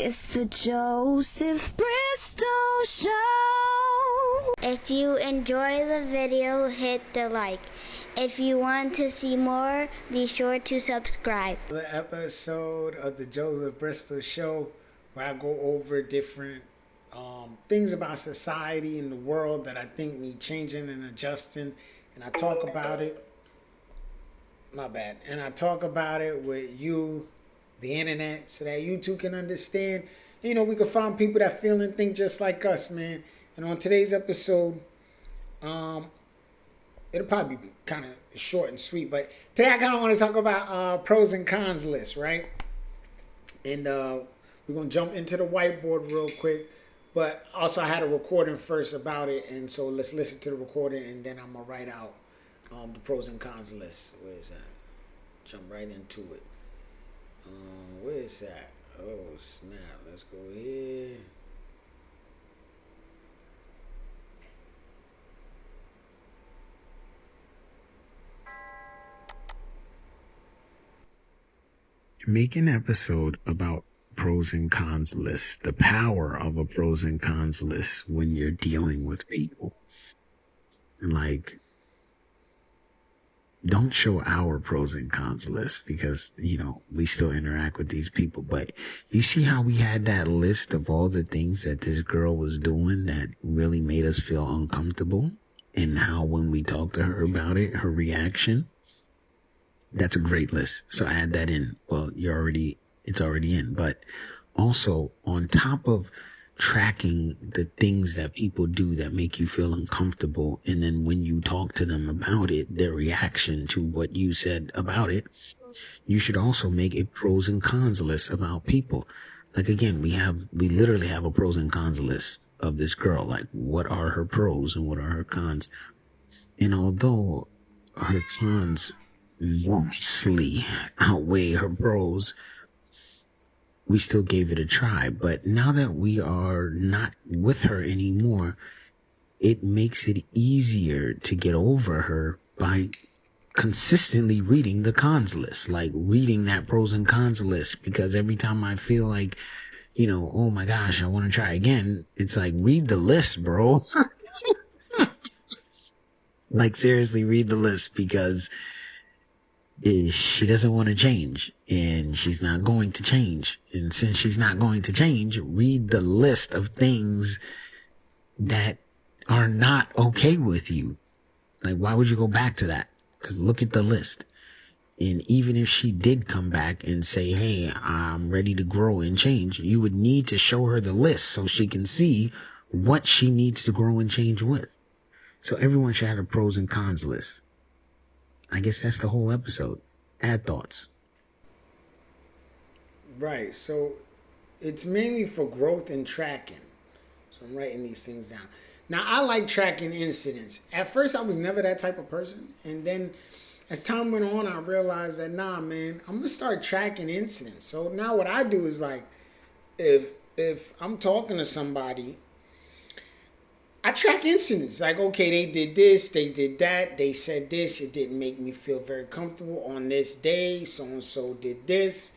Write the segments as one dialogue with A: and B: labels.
A: It's the Joseph Bristow Show.
B: If you enjoy the video, hit the like. If you want to see more, be sure to subscribe.
C: The episode of the Joseph Bristow Show, where I go over different things about society and the world that I think need changing and adjusting, and I talk about it. And I talk about it with you, the internet, so that you too can understand. You know, we can find people that feel and think just like us, man. And on today's episode, it'll probably be kind of short and sweet, but today I kind of want to talk about pros and cons list, right? And we're going to jump into the whiteboard real quick, but also I had a recording first about it, and so let's listen to the recording, and then I'm going to write out the pros and cons list. Where is that? Jump right into it. Where is that? Oh, snap. Let's go here.
D: Make an episode about pros and cons lists, the power of a pros and cons list when you're dealing with people. Like, don't show our pros and cons list because, you know, we still interact with these people. But you see how we had that list of all the things that this girl was doing that really made us feel uncomfortable, and how when we talked to her about it, her reaction. That's a great list. So add that in. Well, it's already in. But also, on top of tracking the things that people do that make you feel uncomfortable, and then when you talk to them about it, their reaction to what you said about it, you should also make a pros and cons list about people. Like, again, we literally have a pros and cons list of this girl. Like, what are her pros and what are her cons? And although her cons vastly outweigh her pros, we still gave it a try. But now that we are not with her anymore, it makes it easier to get over her by consistently reading the cons list, like reading that pros and cons list. Because every time I feel like, you know, oh my gosh, I want to try again, it's like, read the list, bro. Like, seriously, read the list, because she doesn't want to change, and she's not going to change. And since she's not going to change, read the list of things that are not okay with you. Like, why would you go back to that? Because look at the list. And even if she did come back and say, hey, I'm ready to grow and change, you would need to show her the list so she can see what she needs to grow and change with. So everyone should have a pros and cons list. I guess that's the whole episode. Add thoughts.
C: Right. So it's mainly for growth and tracking. So I'm writing these things down. Now, I like tracking incidents. At first, I was never that type of person. And then as time went on, I realized that, nah, man, I'm going to start tracking incidents. So now what I do is, like, if I'm talking to somebody, I track incidents. Like, okay, they did this, they did that, they said this, it didn't make me feel very comfortable on this day, so-and-so did this.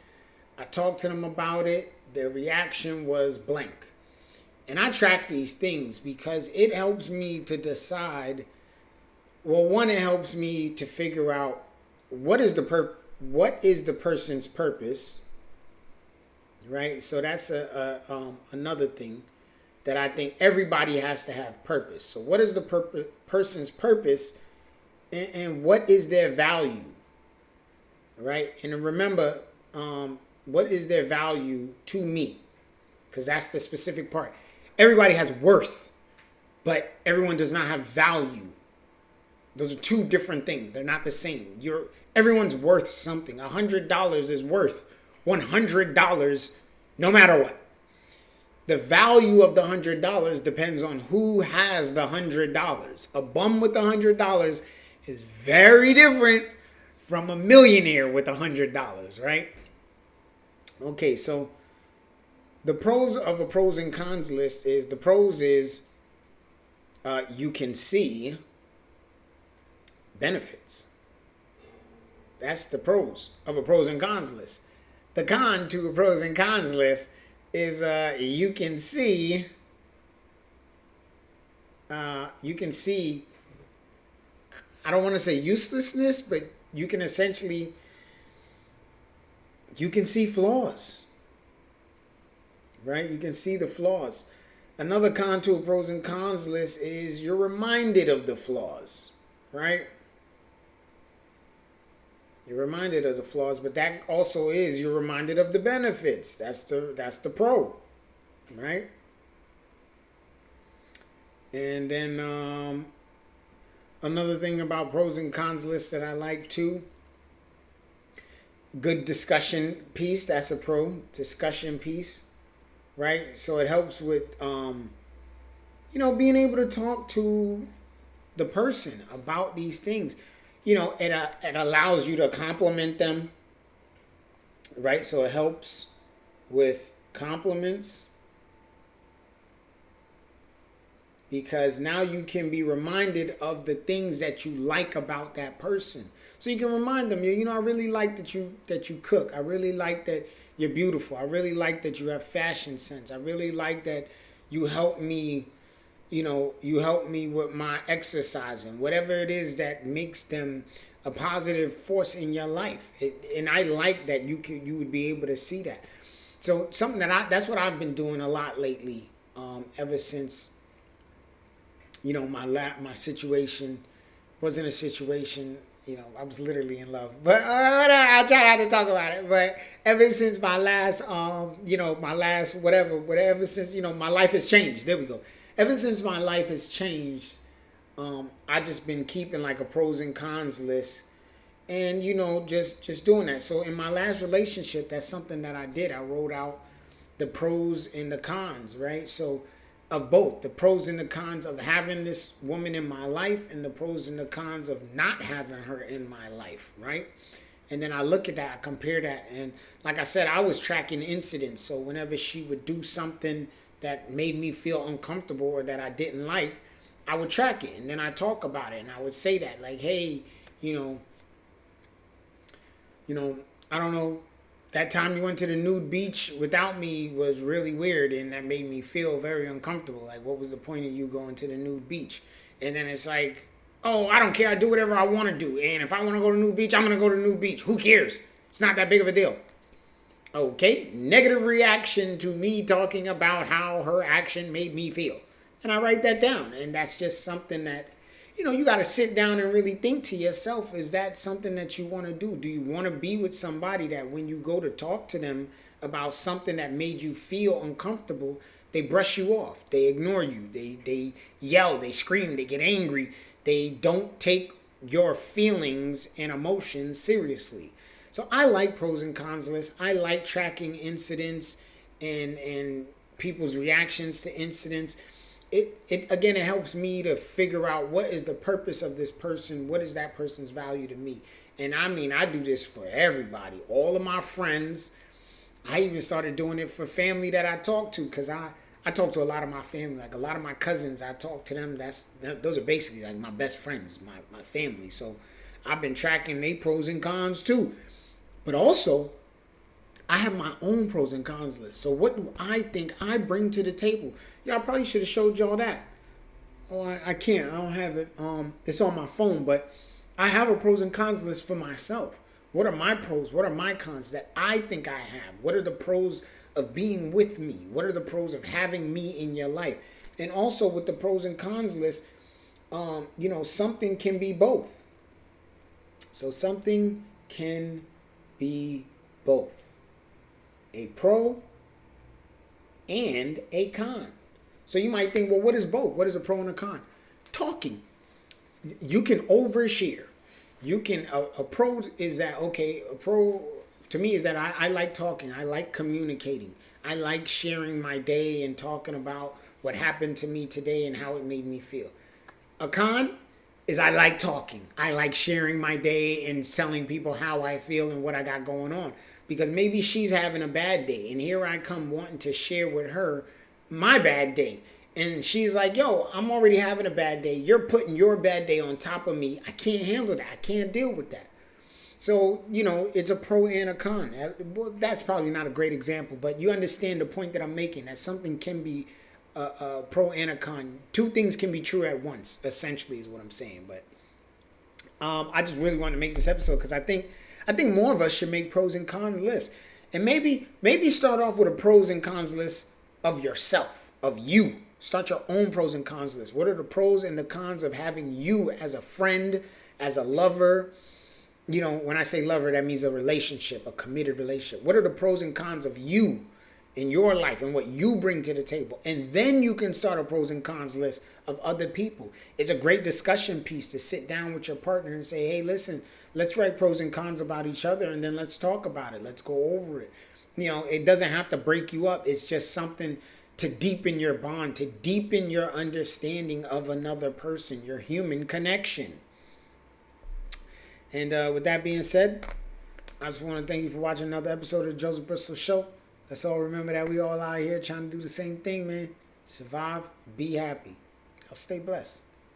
C: I talked to them about it, their reaction was blank. And I track these things because it helps me to decide, well, one, it helps me to figure out what is the person's purpose, right? So that's another thing that I think everybody has to have purpose. So what is the person's purpose, and what is their value, right? And remember, what is their value to me? Because that's the specific part. Everybody has worth, but everyone does not have value. Those are two different things. They're not the same. Everyone's worth something. $100 is worth $100 no matter what. The value of the $100 depends on who has the $100. A bum with $100 is very different from a millionaire with $100, right? Okay, so the pros of a pros and cons list is, the pros is you can see benefits. That's the pros of a pros and cons list. The con to a pros and cons list, is you can see I don't want to say uselessness, but you can essentially see flaws, right? You can see the flaws. Another con to a pros and cons list is you're reminded of the flaws, right? You're reminded of the flaws, but that also is you're reminded of the benefits. That's the pro, right? And then another thing about pros and cons lists that I like too, good discussion piece. That's a pro, discussion piece, right? So it helps with being able to talk to the person about these things. It allows you to compliment them, right? So it helps with compliments, because now you can be reminded of the things that you like about that person. So you can remind them, I really like that you cook. I really like that you're beautiful. I really like that you have fashion sense. I really like that you help me. You help me with my exercising, whatever it is that makes them a positive force in your life. And I like that you would be able to see that. So something that's what I've been doing a lot lately, ever since, my situation wasn't a situation, I was literally in love, but I try not to talk about it. But ever since my last, whatever, since, my life has changed. There we go. Ever since my life has changed, I just been keeping like a pros and cons list, and just doing that. So in my last relationship, that's something that I did. I wrote out the pros and the cons, right? So of both the pros and the cons of having this woman in my life, and the pros and the cons of not having her in my life, right? And then I look at that, I compare that, and like I said, I was tracking incidents. So whenever she would do something that made me feel uncomfortable or that I didn't like, I would track it, and then I talk about it, and I would say that, like, hey, I don't know, that time you went to the nude beach without me was really weird, and that made me feel very uncomfortable. Like, what was the point of you going to the nude beach? And then it's like, oh, I don't care, I do whatever I want to do, and if I want to go to the nude beach, I'm going to go to the nude beach. Who cares? It's not that big of a deal. Okay, negative reaction to me talking about how her action made me feel. And I write that down. And that's just something that, you got to sit down and really think to yourself, is that something that you want to do? Do you want to be with somebody that when you go to talk to them about something that made you feel uncomfortable, they brush you off, they ignore you, they yell, they scream, they get angry, they don't take your feelings and emotions seriously? So I like pros and cons lists. I like tracking incidents and people's reactions to incidents. It helps me to figure out what is the purpose of this person, what is that person's value to me. And I mean, I do this for everybody, all of my friends. I even started doing it for family that I talk to, because I talk to a lot of my family, like a lot of my cousins. I talk to them. Those are basically like my best friends, my family. So I've been tracking their pros and cons too. But also, I have my own pros and cons list. So what do I think I bring to the table? Yeah, I probably should have showed y'all that. Oh, I can't. I don't have it. It's on my phone, but I have a pros and cons list for myself. What are my pros? What are my cons that I think I have? What are the pros of being with me? What are the pros of having me in your life? And also with the pros and cons list, something can be both. So something can be both a pro and a con. So you might think, well, what is both? What is a pro and a con? Talking. You can overshare. You can, a pro is that, okay, a pro to me is that I like talking. I like communicating. I like sharing my day and talking about what happened to me today and how it made me feel. A con is I like talking. I like sharing my day and telling people how I feel and what I got going on. Because maybe she's having a bad day, and here I come wanting to share with her my bad day. And she's like, yo, I'm already having a bad day. You're putting your bad day on top of me. I can't handle that. I can't deal with that. So, it's a pro and a con. Well, that's probably not a great example, but you understand the point that I'm making, that something can be a pro and a con. Two things can be true at once, essentially, is what I'm saying. But I just really want to make this episode because I think more of us should make pros and cons lists. And maybe start off with a pros and cons list of yourself, of you. Start your own pros and cons list. What are the pros and the cons of having you as a friend, as a lover? When I say lover, that means a relationship, a committed relationship. What are the pros and cons of you in your life and what you bring to the table? And then you can start a pros and cons list of other people. It's a great discussion piece to sit down with your partner and say, hey, listen, let's write pros and cons about each other and then let's talk about it. Let's go over it. It doesn't have to break you up. It's just something to deepen your bond, to deepen your understanding of another person, your human connection. And with that being said, I just want to thank you for watching another episode of the Joseph Bristol Show. Let's all remember that we all out here trying to do the same thing, man. Survive, be happy. I'll stay blessed.